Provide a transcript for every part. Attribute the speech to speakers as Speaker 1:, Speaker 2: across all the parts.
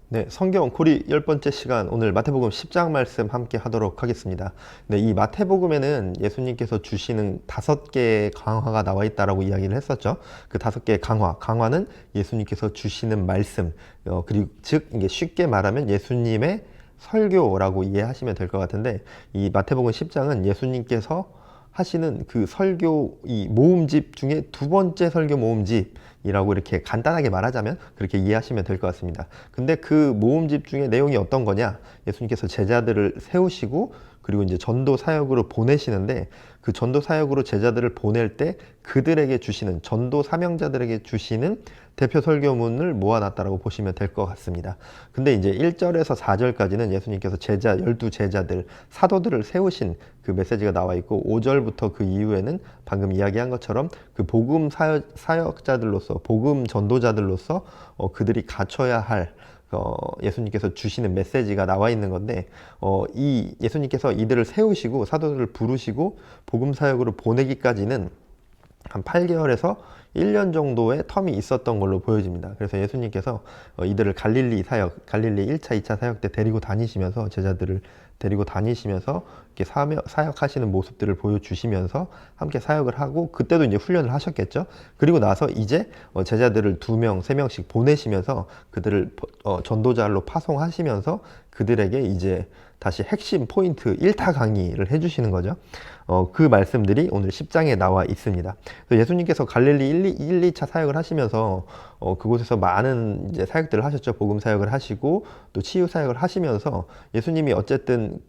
Speaker 1: 네, 성경 고리 10번째 시간, 오늘 마태복음 10장 말씀 함께 하도록 하겠습니다. 네, 이 마태복음에는 예수님께서 주시는 5개의 강화가 나와 있다라고 이야기를 했었죠. 그 5개의 강화는 예수님께서 주시는 말씀, 그리고 즉 이게 쉽게 말하면 예수님의 설교라고 이해하시면 될 것 같은데, 이 마태복음 10장은 예수님께서 하시는 그 설교 이 모음집 중에 2번째 설교 모음집이라고 이렇게 간단하게 말하자면 그렇게 이해하시면 될 것 같습니다. 근데 그 모음집 중에 내용이 어떤 거냐? 예수님께서 제자들을 세우시고 그리고 이제 전도 사역으로 보내시는데, 그 전도 사역으로 제자들을 보낼 때 그들에게 주시는, 전도 사명자들에게 주시는 대표 설교문을 모아놨다라고 보시면 될 것 같습니다. 근데 이제 1절에서 4절까지는 예수님께서 12제자들, 사도들을 세우신 그 메시지가 나와 있고, 5절부터 그 이후에는 방금 이야기한 것처럼 그 복음 사역자들로서, 복음 전도자들로서 그들이 갖춰야 할 예수님께서 주시는 메시지가 나와 있는 건데, 이 예수님께서 이들을 세우시고 사도들을 부르시고 복음 사역으로 보내기까지는 한 8개월에서 1년 정도의 텀이 있었던 걸로 보여집니다. 그래서 예수님께서 이들을 갈릴리 사역, 갈릴리 1차, 2차 사역 때 데리고 다니시면서, 제자들을 데리고 다니시면서 이렇게 사역하시는 모습들을 보여주시면서 함께 사역을 하고, 그때도 이제 훈련을 하셨겠죠. 그리고 나서 이제 제자들을 2명, 3명씩 보내시면서 그들을 전도자로 파송하시면서 그들에게 이제 다시 핵심 포인트 1타 강의를 해주시는 거죠. 그 말씀들이 오늘 10장에 나와 있습니다. 예수님께서 갈릴리 1, 2차 사역을 하시면서 그곳에서 많은 이제 사역들을 하셨죠. 복음 사역을 하시고 또 치유 사역을 하시면서, 예수님이 어쨌든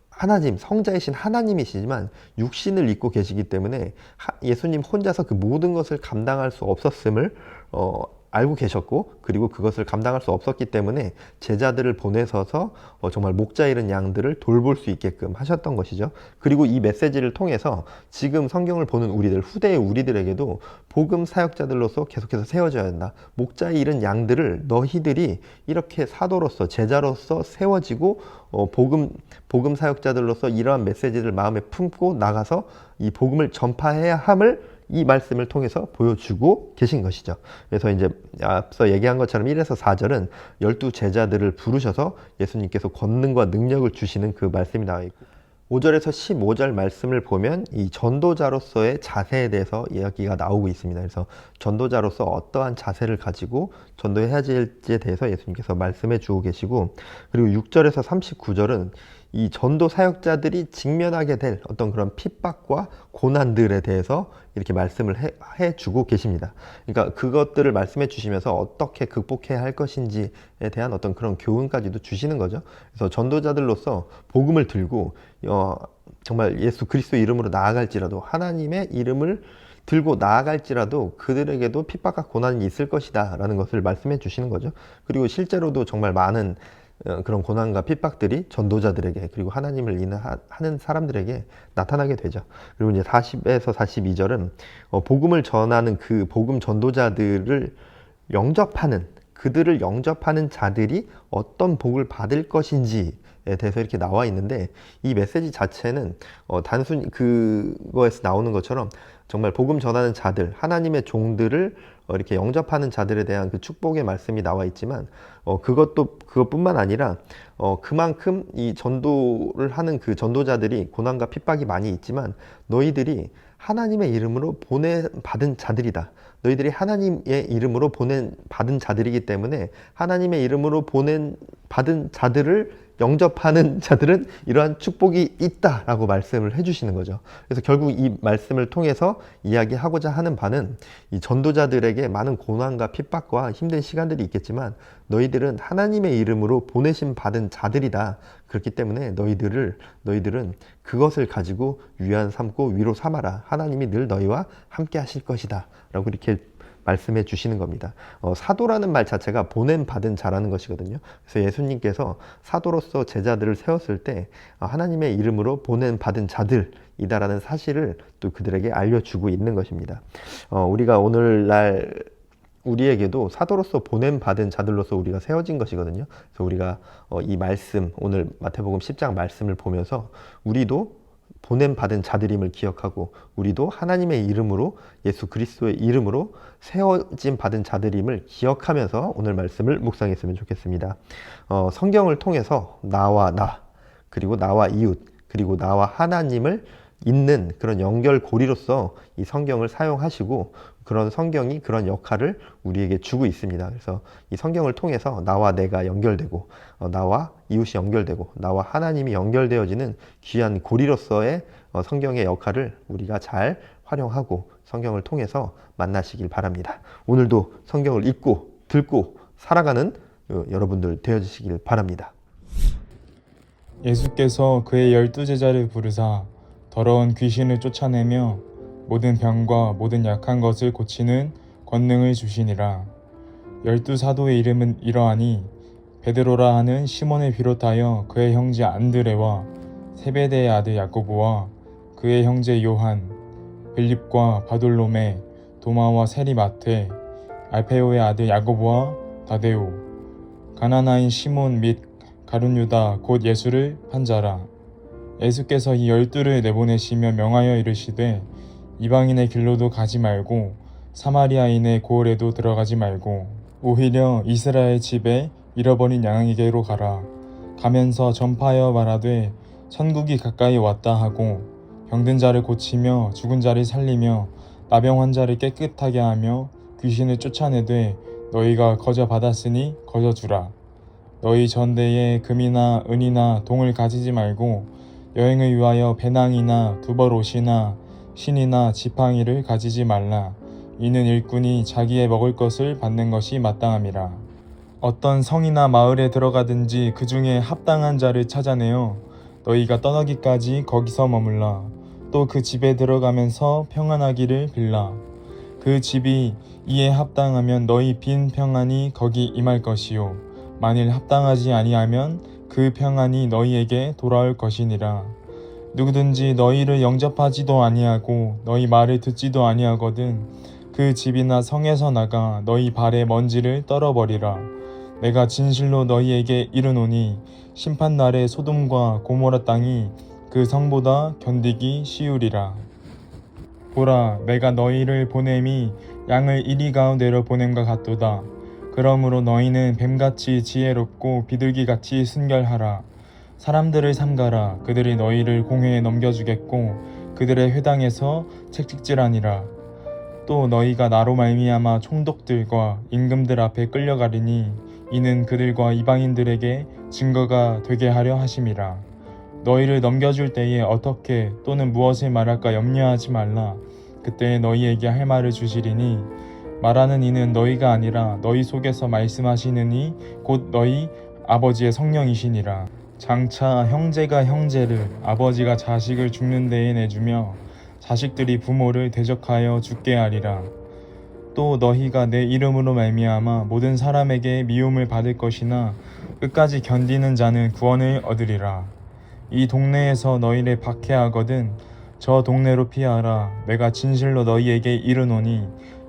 Speaker 1: 하나님, 성자이신 하나님이시지만 육신을 입고 계시기 때문에 예수님 혼자서 그 모든 것을 감당할 수 없었음을 알고 계셨고, 그리고 그것을 감당할 수 없었기 때문에 제자들을 보내서서 정말 목자 잃은 양들을 돌볼 수 있게끔 하셨던 것이죠. 그리고 이 메시지를 통해서 지금 성경을 보는 우리들, 후대의 우리들에게도 복음 사역자들로서 계속해서 세워져야 한다. 목자 잃은 양들을 너희들이 이렇게 사도로서, 제자로서 세워지고 복음 사역자들로서 이러한 메시지를 마음에 품고 나가서 이 복음을 전파해야 함을 이 말씀을 통해서 보여주고 계신 것이죠. 그래서 이제 앞서 얘기한 것처럼 1에서 4절은 12제자들을 부르셔서 예수님께서 권능과 능력을 주시는 그 말씀이 나와 있고, 5절에서 15절 말씀을 보면 이 전도자로서의 자세에 대해서 이야기가 나오고 있습니다. 그래서 전도자로서 어떠한 자세를 가지고 전도해야 할지에 대해서 예수님께서 말씀해 주고 계시고, 그리고 6절에서 39절은 이 전도 사역자들이 직면하게 될 어떤 그런 핍박과 고난들에 대해서 이렇게 말씀을 해주고 계십니다. 그러니까 그것들을 말씀해 주시면서 어떻게 극복해야 할 것인지에 대한 어떤 그런 교훈까지도 주시는 거죠. 그래서 전도자들로서 복음을 들고 정말 예수 그리스도 이름으로 나아갈지라도, 하나님의 이름을 들고 나아갈지라도 그들에게도 핍박과 고난이 있을 것이다 라는 것을 말씀해 주시는 거죠. 그리고 실제로도 정말 많은 그런 고난과 핍박들이 전도자들에게, 그리고 하나님을 인하는 사람들에게 나타나게 되죠. 그리고 이제 40에서 42절은 복음을 전하는 그 복음 전도자들을 영접하는, 그들을 영접하는 자들이 어떤 복을 받을 것인지에 대해서 이렇게 나와 있는데, 이 메시지 자체는 단순히 그거에서 나오는 것처럼 정말 복음 전하는 자들, 하나님의 종들을 이렇게 영접하는 자들에 대한 그 축복의 말씀이 나와 있지만, 그것뿐만 아니라 그만큼 이 전도를 하는 그 전도자들이 고난과 핍박이 많이 있지만 너희들이 하나님의 이름으로 받은 자들이다. 너희들이 하나님의 이름으로 받은 자들이기 때문에 하나님의 이름으로 받은 자들을 영접하는 자들은 이러한 축복이 있다라고 말씀을 해주시는 거죠. 그래서 결국 이 말씀을 통해서 이야기하고자 하는 바는, 이 전도자들에게 많은 고난과 핍박과 힘든 시간들이 있겠지만 너희들은 하나님의 이름으로 보내심 받은 자들이다. 그렇기 때문에 너희들은 그것을 가지고 위안 삼고 위로 삼아라. 하나님이 늘 너희와 함께 하실 것이다 라고 이렇게 말씀해 주시는 겁니다. 사도라는 말 자체가 보냄 받은 자라는 것이거든요. 그래서 예수님께서 사도로서 제자들을 세웠을 때 하나님의 이름으로 보냄 받은 자들이다라는 사실을 또 그들에게 알려주고 있는 것입니다. 우리가 오늘날 우리에게도 사도로서 보냄 받은 자들로서 우리가 세워진 것이거든요. 그래서 우리가 이 말씀, 오늘 마태복음 10장 말씀을 보면서 우리도 보냄 받은 자들임을 기억하고 우리도 하나님의 이름으로 예수 그리스도의 이름으로 세워짐 받은 자들임을 기억하면서 오늘 말씀을 묵상했으면 좋겠습니다. 성경을 통해서 나와 나 그리고 나와 이웃 그리고 나와 하나님을 잇는 그런 연결고리로서 이 성경을 사용하시고 그런 성경이 그런 역할을 우리에게 주고 있습니다. 그래서 이 성경을 통해서 나와 내가 연결되고 나와 이웃이 연결되고 나와 하나님이 연결되어지는 귀한 고리로서의 성경의 역할을 우리가 잘 활용하고 성경을 통해서 만나시길 바랍니다. 오늘도 성경을 읽고 듣고 살아가는 여러분들 되어주시길 바랍니다.
Speaker 2: 예수께서 그의 12제자를 부르사 더러운 귀신을 쫓아내며 모든 병과 모든 약한 것을 고치는 권능을 주시니라. 12사도의 이름은 이러하니 베드로라 하는 시몬을 비롯하여 그의 형제 안드레와 세베대의 아들 야고보와 그의 형제 요한, 빌립과 바돌로메, 도마와 세리마테, 알페오의 아들 야고보와 다데오, 가나나인 시몬 및 가룟 유다 곧 예수를 판 자라. 예수께서 이 12를 내보내시며 명하여 이르시되 이방인의 길로도 가지 말고 사마리아인의 고을에도 들어가지 말고 오히려 이스라엘 집에 잃어버린 양에게로 가라. 가면서 전파하여 말하되 천국이 가까이 왔다 하고 병든 자를 고치며 죽은 자를 살리며 나병 환자를 깨끗하게 하며 귀신을 쫓아내되 너희가 거저 받았으니 거저 주라. 너희 전대에 금이나 은이나 동을 가지지 말고 여행을 위하여 배낭이나 두벌옷이나 신이나 지팡이를 가지지 말라. 이는 일꾼이 자기의 먹을 것을 받는 것이 마땅함이라. 어떤 성이나 마을에 들어가든지 그 중에 합당한 자를 찾아내어 너희가 떠나기까지 거기서 머물라. 또 그 집에 들어가면서 평안하기를 빌라. 그 집이 이에 합당하면 너희 빈 평안이 거기 임할 것이요 만일 합당하지 아니하면 그 평안이 너희에게 돌아올 것이니라. 누구든지 너희를 영접하지도 아니하고 너희 말을 듣지도 아니하거든 그 집이나 성에서 나가 너희 발에 먼지를 떨어버리라. 내가 진실로 너희에게 이르노니 심판날에 소돔과 고모라 땅이 그 성보다 견디기 쉬우리라. 보라, 내가 너희를 보냄이 양을 이리 가운데로 보냄과 같도다. 그러므로 너희는 뱀같이 지혜롭고 비둘기같이 순결하라. 사람들을 삼가라. 그들이 너희를 공회에 넘겨주겠고 그들의 회당에서 책찍질하니라. 또 너희가 나로 말미암아 총독들과 임금들 앞에 끌려가리니 이는 그들과 이방인들에게 증거가 되게 하려 하심이라. 너희를 넘겨줄 때에 어떻게 또는 무엇을 말할까 염려하지 말라. 그때 너희에게 할 말을 주시리니 말하는 이는 너희가 아니라 너희 속에서 말씀하시느니 곧 너희 아버지의 성령이시니라. 장차 형제가 형제를 아버지가 자식을 죽는 데에 내주며 자식들이 부모를 대적하여 죽게 하리라. 또 너희가 내 이름으로 말미암아 모든 사람에게 미움을 받을 것이나 끝까지 견디는 자는 구원을 얻으리라. 이 동네에서 너희를 박해하거든 저 동네로 피하라. 내가 진실로 너희에게 이르노니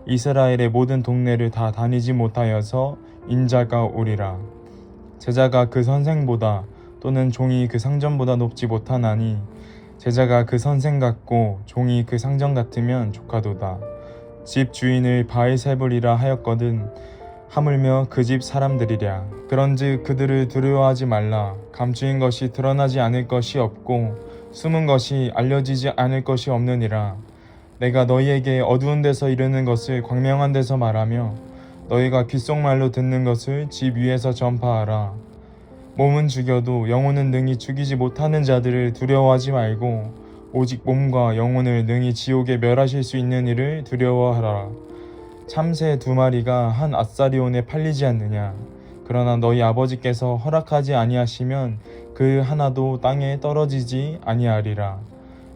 Speaker 2: 이스라엘의 모든 동네를 다 다니지 못하여서 인자가 오리라. 제자가 그 선생보다 또는 종이 그 상전보다 높지 못하나니 제자가 그 선생 같고 종이 그 상전 같으면 조카도다. 집 주인을 바알세불이라 하였거든 하물며 그 집 사람들이랴. 그런즉 그들을 두려워하지 말라. 감추인 것이 드러나지 않을 것이 없고 숨은 것이 알려지지 않을 것이 없느니라. 내가 너희에게 어두운 데서 이르는 것을 광명한 데서 말하며 너희가 귓속말로 듣는 것을 집 위에서 전파하라. 몸은 죽여도 영혼은 능히 죽이지 못하는 자들을 두려워하지 말고 오직 몸과 영혼을 능히 지옥에 멸하실 수 있는 이를 두려워하라. 참새 2마리가 한 앗사리온에 팔리지 않느냐. 그러나 너희 아버지께서 허락하지 아니하시면 그 하나도 땅에 떨어지지 아니하리라.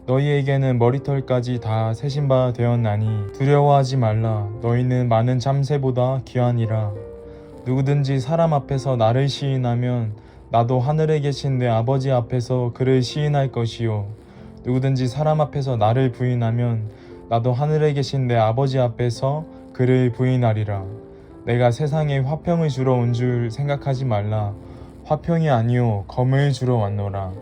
Speaker 2: 너희에게는 머리털까지 다 세신 바 되었나니 두려워하지 말라. 너희는 많은 참새보다 귀하니라. 누구든지 사람 앞에서 나를 시인하면 나도 하늘에 계신 내 아버지 앞에서 그를 시인할 것이요 누구든지 사람 앞에서 나를 부인하면 나도 하늘에 계신 내 아버지 앞에서 그를 부인하리라. 내가 세상에 화평을 주러 온 줄 생각하지 말라. 화평이 아니요 검을 주러 왔노라.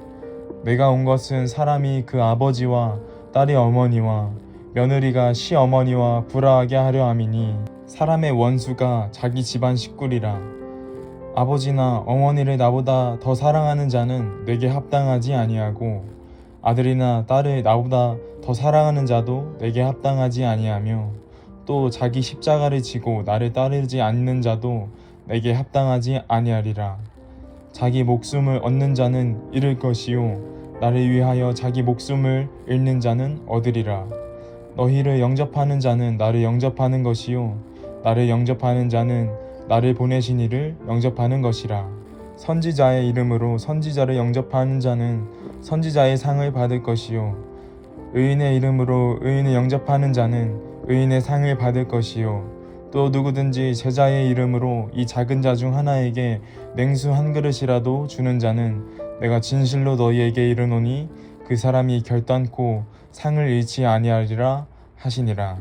Speaker 2: 내가 온 것은 사람이 그 아버지와 딸의 어머니와 며느리가 시어머니와 불화하게 하려 함이니 사람의 원수가 자기 집안 식구리라. 아버지나 어머니를 나보다 더 사랑하는 자는 내게 합당하지 아니하고 아들이나 딸을 나보다 더 사랑하는 자도 내게 합당하지 아니하며 또 자기 십자가를 지고 나를 따르지 않는 자도 내게 합당하지 아니하리라. 자기 목숨을 얻는 자는 잃을 것이요 나를 위하여 자기 목숨을 잃는 자는 얻으리라. 너희를 영접하는 자는 나를 영접하는 것이요 나를 영접하는 자는 나를 보내신 이를 영접하는 것이라. 선지자의 이름으로 선지자를 영접하는 자는 선지자의 상을 받을 것이요 의인의 이름으로 의인을 영접하는 자는 의인의 상을 받을 것이요 또 누구든지 제자의 이름으로 이 작은 자 중 하나에게 냉수 한 그릇이라도 주는 자는 내가 진실로 너희에게 이르노니 그 사람이 결단코 상을 잃지 아니하리라 하시니라.